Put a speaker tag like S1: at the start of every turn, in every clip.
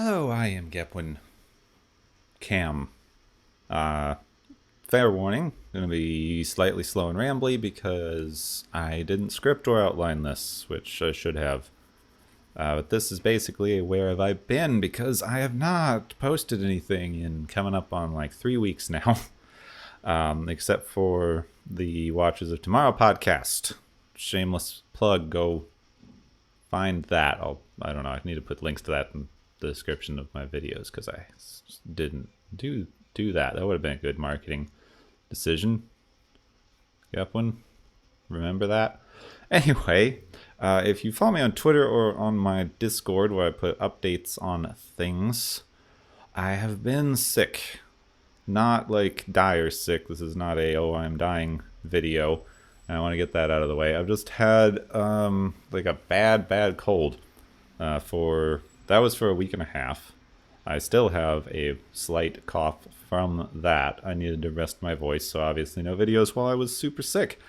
S1: Hello, I am Gepwin. Cam. Fair warning, going to be slightly slow and rambly because I didn't script or outline this, which I should have. But this is basically a where have I been, because I have not posted anything in coming up on like 3 weeks now. Except for the Watches of Tomorrow podcast. Shameless plug, go find that. I don't know, I need to put links to that in the description of my videos because I didn't do that. That would have been a good marketing decision. Gepwin, remember that? Anyway, if you follow me on Twitter or on my Discord where I put updates on things, I have been sick. Not like dire sick. This is not a oh I'm dying video. I want to get that out of the way. I've just had like a bad cold that was for a week and a half. I still have a slight cough from that. I needed to rest my voice, so obviously no videos while I was super sick.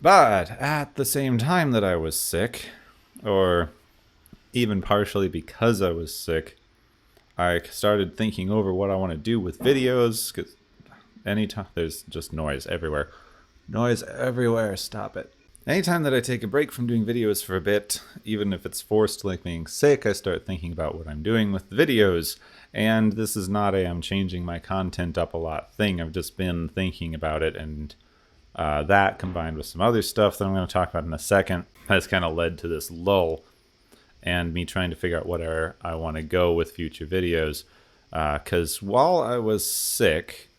S1: But at the same time that I was sick, or even partially because I was sick, I started thinking over what I want to do with videos, because anytime there's just noise everywhere. Noise everywhere, stop it. Anytime that I take a break from doing videos for a bit, even if it's forced like being sick, I start thinking about what I'm doing with the videos. And this is not a I'm changing my content up a lot thing. I've just been thinking about it, and that combined with some other stuff that I'm going to talk about in a second has kind of led to this lull and me trying to figure out where I want to go with future videos. Because while I was sick,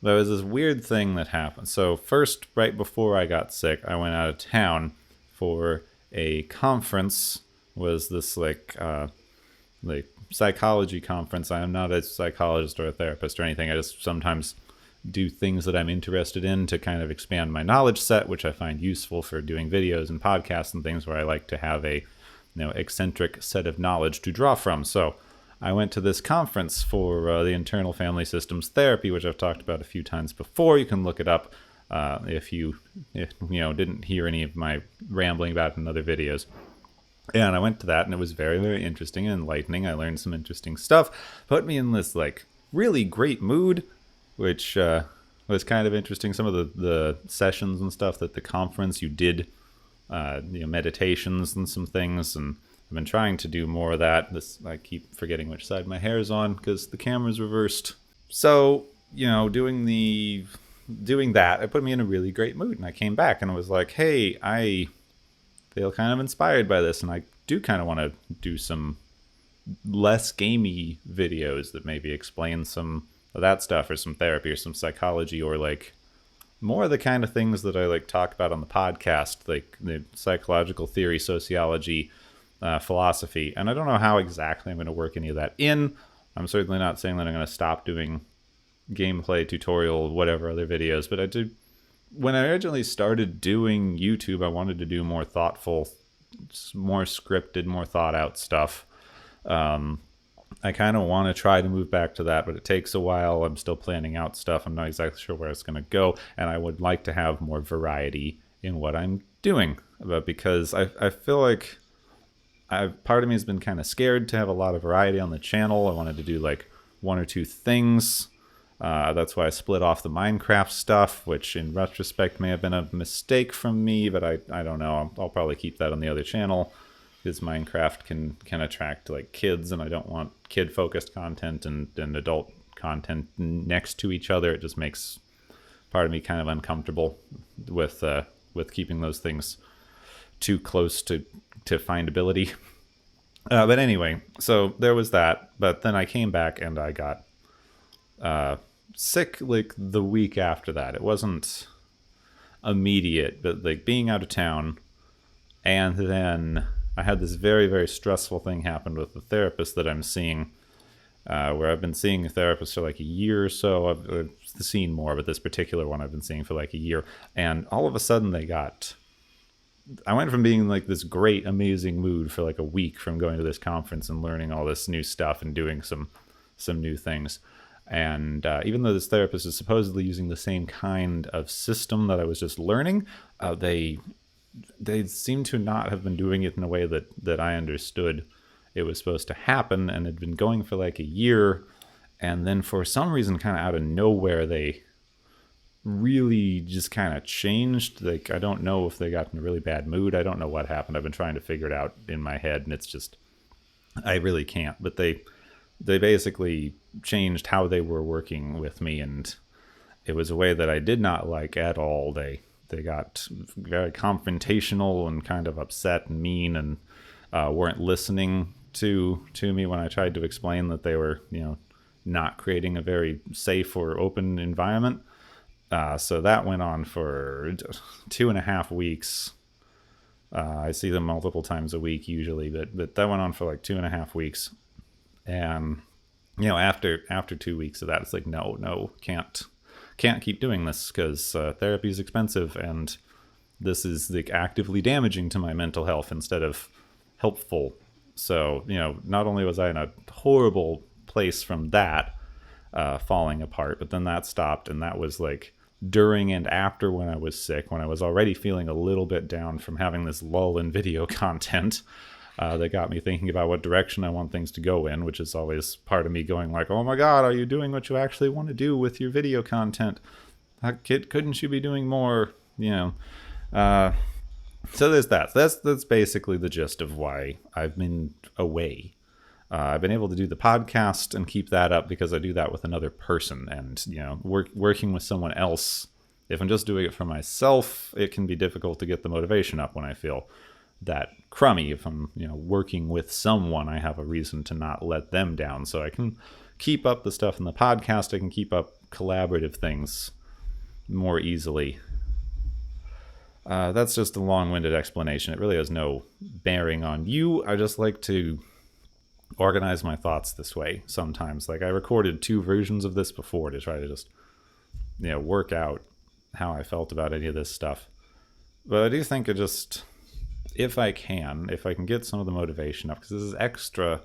S1: there was this weird thing that happened. So first, right before I got sick, I went out of town for a conference. Was this like psychology conference? I am not a psychologist or a therapist or anything. I just sometimes do things that I'm interested in to kind of expand my knowledge set, which I find useful for doing videos and podcasts and things where I like to have a eccentric set of knowledge to draw from. So I went to this conference for the internal family systems therapy, which I've talked about a few times before. You can look it up if you didn't hear any of my rambling about it in other videos. And I went to that, and it was very, very interesting and enlightening. I learned some interesting stuff. Put me in this like really great mood, which was kind of interesting. Some of the sessions and stuff that the conference you did, meditations and some things, and I've been trying to do more of that. I keep forgetting which side my hair is on because the camera's reversed. So, doing that, it put me in a really great mood, and I came back and I was like, hey, I feel kind of inspired by this, and I do kind of want to do some less gamey videos that maybe explain some of that stuff, or some therapy, or some psychology, or like more of the kind of things that I like talk about on the podcast, like the psychological theory, sociology, philosophy. And I don't know how exactly I'm going to work any of that in. I'm certainly not saying that I'm going to stop doing gameplay, tutorial, whatever other videos, but when I originally started doing YouTube, I wanted to do more thoughtful, more scripted, more thought out stuff. I kind of want to try to move back to that, but it takes a while. I'm still planning out stuff. I'm not exactly sure where it's going to go, and I would like to have more variety in what I'm doing. But because I feel like part of me has been kind of scared to have a lot of variety on the channel. I wanted to do like one or two things. That's why I split off the Minecraft stuff, which in retrospect may have been a mistake from me, but I don't know. I'll probably keep that on the other channel, because Minecraft can attract like kids, and I don't want kid-focused content and adult content next to each other. It just makes part of me kind of uncomfortable with keeping those things too close to findability. But anyway, so there was that. But then I came back and I got sick like the week after that. It wasn't immediate, but like being out of town, and then I had this very, very stressful thing happen with the therapist that I'm seeing, where I've been seeing a therapist for like a year or so. I've seen more, but this particular one I've been seeing for like a year. And all of a sudden I went from being in like this great, amazing mood for like a week from going to this conference and learning all this new stuff and doing some new things. And even though this therapist is supposedly using the same kind of system that I was just learning, they seem to not have been doing it in a way that I understood it was supposed to happen, and had been going for like a year. And then for some reason, kind of out of nowhere, they really just kind of changed. Like, I don't know if they got in a really bad mood. I don't know what happened. I've been trying to figure it out in my head, and it's just, I really can't. But they basically changed how they were working with me, and it was a way that I did not like at all. They got very confrontational and kind of upset and mean, and weren't listening to me when I tried to explain that they were, not creating a very safe or open environment. So that went on for 2.5 weeks. I see them multiple times a week usually, but that went on for like 2.5 weeks. And, after 2 weeks of that, it's like, no, can't keep doing this, because therapy is expensive, and this is like actively damaging to my mental health instead of helpful. So, not only was I in a horrible place from that falling apart, but then that stopped, and that was like during and after when I was sick, when I was already feeling a little bit down from having this lull in video content. That got me thinking about what direction I want things to go in, which is always part of me going like, oh my god, are you doing what you actually want to do with your video content? Couldn't you be doing more? So there's that. That's basically the gist of why I've been away. I've been able to do the podcast and keep that up because I do that with another person, and working with someone else. If I'm just doing it for myself, it can be difficult to get the motivation up when I feel that crummy. If I'm working with someone, I have a reason to not let them down, so I can keep up the stuff in the podcast. I can keep up collaborative things more easily. That's just a long-winded explanation. It really has no bearing on you. I just like to organize my thoughts this way sometimes. Like, I recorded 2 versions of this before to try to just work out how I felt about any of this stuff. But I do think it just, if I can get some of the motivation up, because this is extra,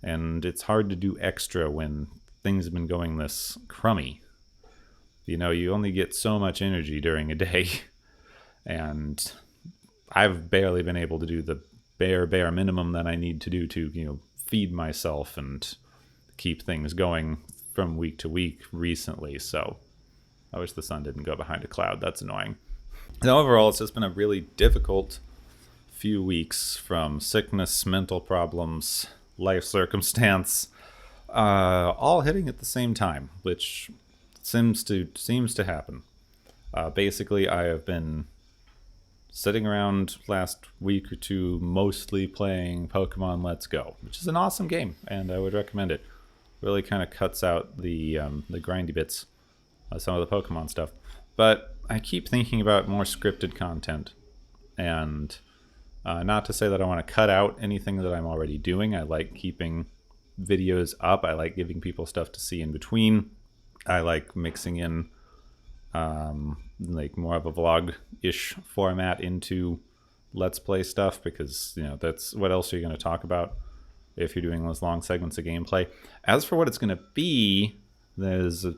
S1: and it's hard to do extra when things have been going this crummy. You only get so much energy during a day, and I've barely been able to do the bare minimum that I need to do to, feed myself and keep things going from week to week recently. So I wish the sun didn't go behind a cloud. That's annoying. And overall, it's just been a really difficult few weeks, from sickness, mental problems, life circumstance, all hitting at the same time, which seems to happen. Basically, I have been sitting around last week or two mostly playing Pokemon Let's Go, which is an awesome game, and I would recommend it. Really kind of cuts out the grindy bits, some of the Pokemon stuff. But I keep thinking about more scripted content, and not to say that I want to cut out anything that I'm already doing. I like keeping videos up. I like giving people stuff to see in between. I like mixing in like more of a vlog-ish format into Let's Play stuff, because that's what else are you going to talk about if you're doing those long segments of gameplay. As for what it's going to be, there's a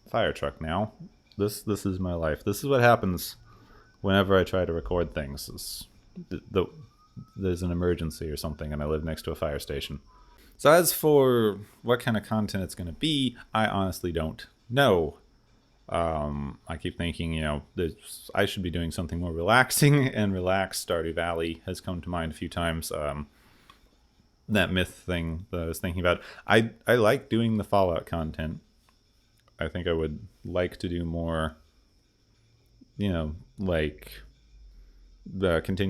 S1: fire truck now. This is my life. This is what happens whenever I try to record things. There's an emergency or something, and I live next to a fire station. So as for what kind of content it's going to be, I honestly don't know. I keep thinking, I should be doing something more relaxing and relaxed. Stardew Valley has come to mind a few times. That myth thing that I was thinking about. I like doing the Fallout content. I think I would like to do more, continue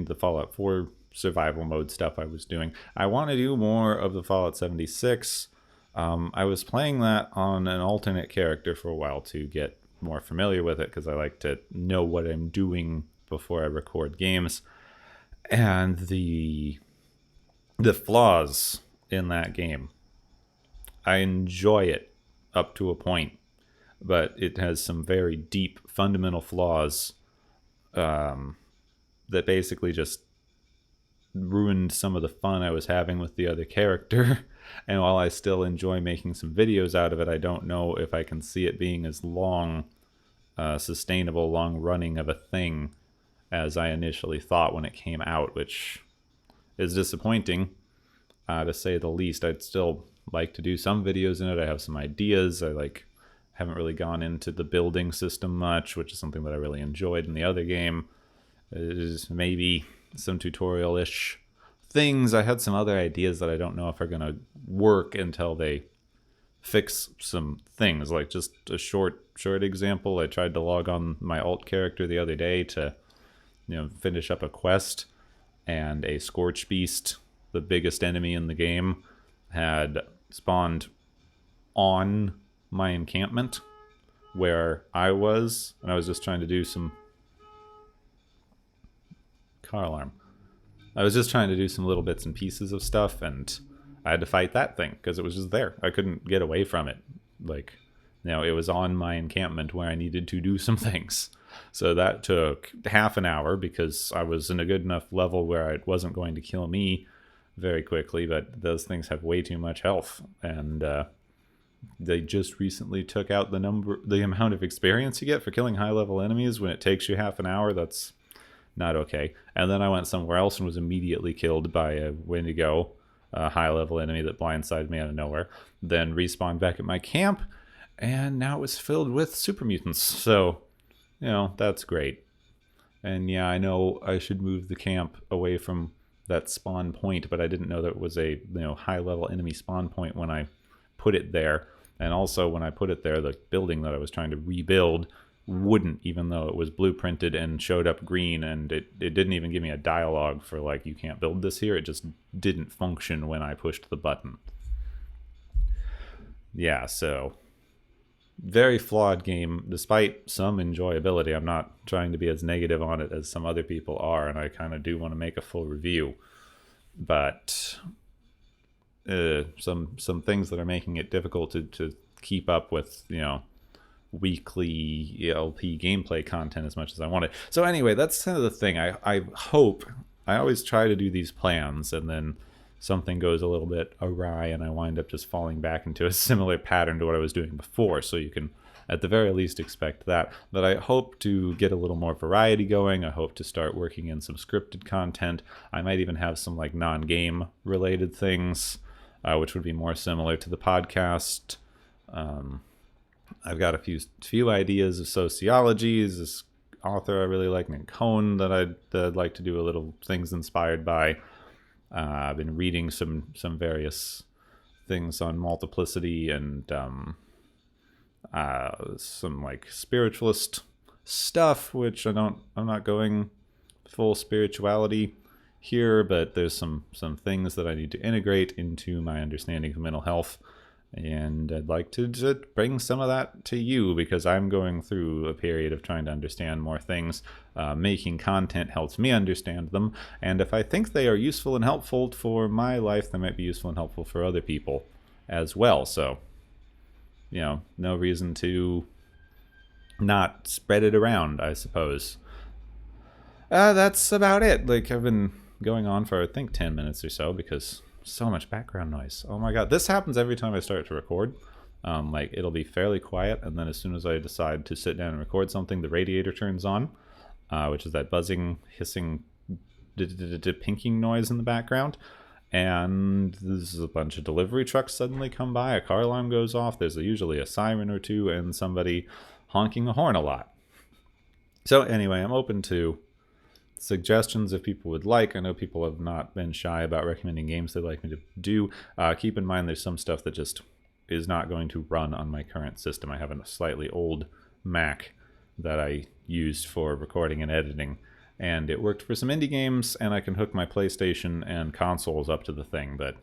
S1: the Fallout 4 survival mode stuff I was doing. I want to do more of the Fallout 76. I was playing that on an alternate character for a while to get more familiar with it, because I like to know what I'm doing before I record games. And the flaws in that game, I enjoy it up to a point, but it has some very deep fundamental flaws that basically just ruined some of the fun I was having with the other character. And while I still enjoy making some videos out of it, I don't know if I can see it being as sustainable, long running of a thing as I initially thought when it came out, which is disappointing. to say the least. I'd still like to do some videos in it. I have some ideas. Haven't really gone into the building system much, which is something that I really enjoyed in the other game. There's maybe some tutorial-ish things. I had some other ideas that I don't know if are going to work until they fix some things. Like just a short example, I tried to log on my alt character the other day to finish up a quest, and a Scorch Beast, the biggest enemy in the game, had spawned on my encampment where I was, and I was just trying to do some car alarm. I was just trying to do some little bits and pieces of stuff, and I had to fight that thing because it was just there. I couldn't get away from it. It was on my encampment where I needed to do some things. So that took half an hour because I was in a good enough level where it wasn't going to kill me very quickly, but those things have way too much health, and they just recently took out the amount of experience you get for killing high-level enemies when it takes you half an hour. That's not okay. And then I went somewhere else and was immediately killed by a Wendigo, a high-level enemy that blindsided me out of nowhere. Then respawned back at my camp, and now it was filled with super mutants. So, that's great. And yeah, I know I should move the camp away from that spawn point, but I didn't know that it was a high-level enemy spawn point when I put it there. And also when I put it there, the building that I was trying to rebuild wouldn't, even though it was blueprinted and showed up green, and it didn't even give me a dialogue for you can't build this here. It just didn't function when I pushed the button. Yeah, so very flawed game, despite some enjoyability. I'm not trying to be as negative on it as some other people are, and I kind of do want to make a full review. But some things that are making it difficult to keep up with, weekly LP gameplay content as much as I wanted. So anyway, that's kind of the thing. I hope, I always try to do these plans, and then something goes a little bit awry and I wind up just falling back into a similar pattern to what I was doing before. So you can at the very least expect that. But I hope to get a little more variety going. I hope to start working in some scripted content. I might even have some non-game related things, which would be more similar to the podcast. I've got a few ideas of sociology. Is this author I really like named Cohn that I'd like to do a little things inspired by. I've been reading some various things on multiplicity and some spiritualist stuff, which I'm not going full spirituality here, but there's some things that I need to integrate into my understanding of mental health. And I'd like to just bring some of that to you because I'm going through a period of trying to understand more things. Making content helps me understand them. And if I think they are useful and helpful for my life, they might be useful and helpful for other people as well. So, no reason to not spread it around, I suppose. That's about it. I've been going on for, I think, 10 minutes or so because so much background noise. Oh my god, this happens every time I start to record. It'll be fairly quiet, and then as soon as I decide to sit down and record something, the radiator turns on, which is that buzzing, hissing, pinking noise in the background, and there's a bunch of delivery trucks suddenly come by, a car alarm goes off, there's usually a siren or two, and somebody honking a horn a lot. So anyway, I'm open to suggestions if people would like. I know people have not been shy about recommending games they'd like me to do. Keep in mind there's some stuff that just is not going to run on my current system. I have a slightly old Mac that I used for recording and editing, and it worked for some indie games, and I can hook my PlayStation and consoles up to the thing, but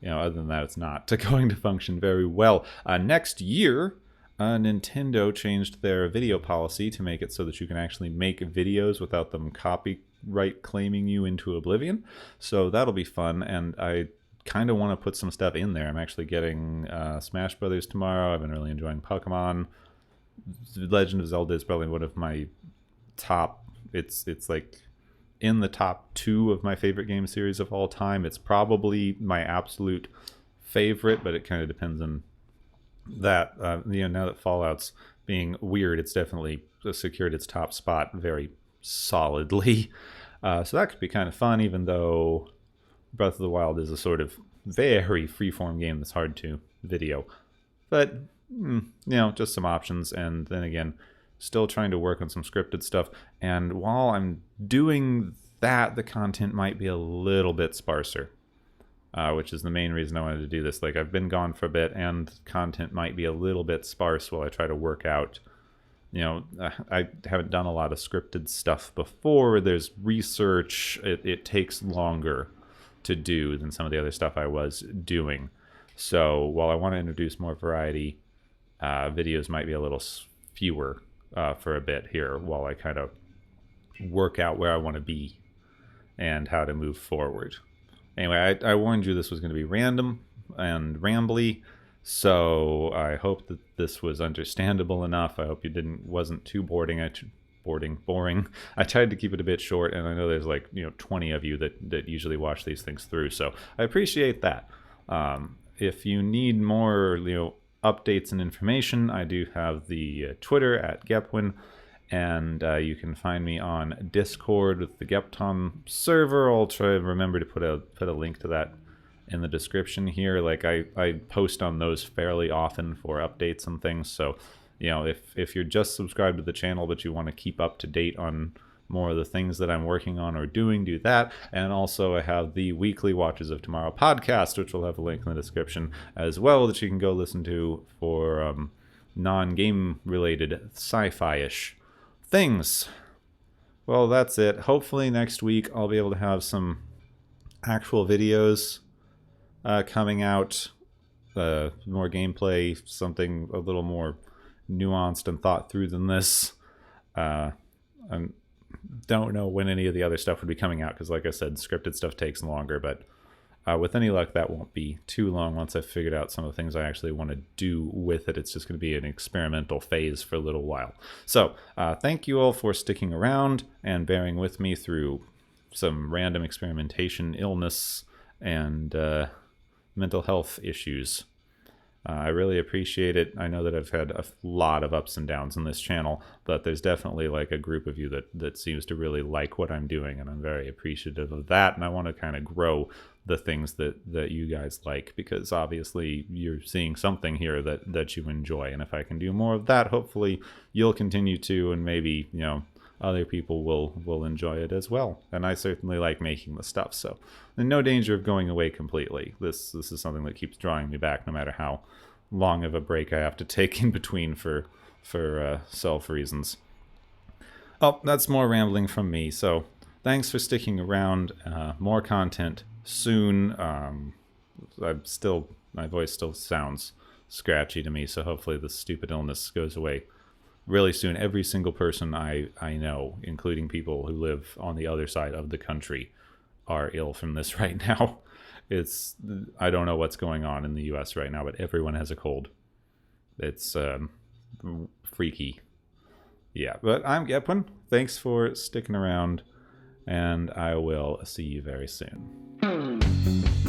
S1: other than that, it's not going to function very well. Next year, Nintendo changed their video policy to make it so that you can actually make videos without them copyright claiming you into oblivion. So that'll be fun, and I kind of want to put some stuff in there. I'm actually getting Smash Brothers tomorrow. I've been really enjoying Pokemon. Legend of Zelda is probably one of my top. It's in the top 2 of my favorite game series of all time. It's probably my absolute favorite, but it kind of depends on that. Now that Fallout's being weird, it's definitely secured its top spot very solidly. So that could be kind of fun, even though Breath of the Wild is a sort of very freeform game that's hard to video. But, just some options. And then again, still trying to work on some scripted stuff. And while I'm doing that, the content might be a little bit sparser, which is the main reason I wanted to do this. Like, I've been gone for a bit, and content might be a little bit sparse while I try to work out. I haven't done a lot of scripted stuff before. There's research. It takes longer to do than some of the other stuff I was doing. So while I want to introduce more variety, videos might be a little fewer for a bit here while I kind of work out where I want to be and how to move forward. Anyway, I warned you this was going to be random and rambly, so I hope that this was understandable enough. I hope you wasn't too boring. I tried to keep it a bit short, and I know there's 20 of you that usually watch these things through, so I appreciate that. If you need more updates and information, I do have the Twitter at Gepwin, and you can find me on Discord with the Gepton server. I'll try to remember to put a link to that in the description here. I post on those fairly often for updates and things, so if you're just subscribed to the channel but you want to keep up to date on more of the things that I'm working on or doing, do that. And also I have the weekly Watches of Tomorrow podcast, which will have a link in the description as well, that you can go listen to for non-game related sci-fi-ish things. Well, that's it. Hopefully next week I'll be able to have some actual videos coming out, more gameplay, something a little more nuanced and thought through than this. I don't know when any of the other stuff would be coming out, because like I said, scripted stuff takes longer, but with any luck that won't be too long once I've figured out some of the things I actually want to do with it. It's just going to be an experimental phase for a little while. So thank you all for sticking around and bearing with me through some random experimentation, illness, and mental health issues. I really appreciate it. I know that I've had a lot of ups and downs on this channel, but there's definitely a group of you that seems to really like what I'm doing, and I'm very appreciative of that. And I want to kind of grow the things that you guys like, because obviously you're seeing something here that you enjoy. And if I can do more of that, hopefully you'll continue to, and maybe, other people will enjoy it as well. And I certainly like making the stuff, so in no danger of going away completely. This is something that keeps drawing me back, no matter how long of a break I have to take in between for self reasons. Oh, that's more rambling from me, so thanks for sticking around. More content soon. My voice still sounds scratchy to me, so hopefully this stupid illness goes away really soon. Every single person I know, including people who live on the other side of the country, are ill from this right now. I don't know what's going on in the US right now, but everyone has a cold. It's freaky. Yeah, but I'm Gepwin. Thanks for sticking around, and I will see you very soon.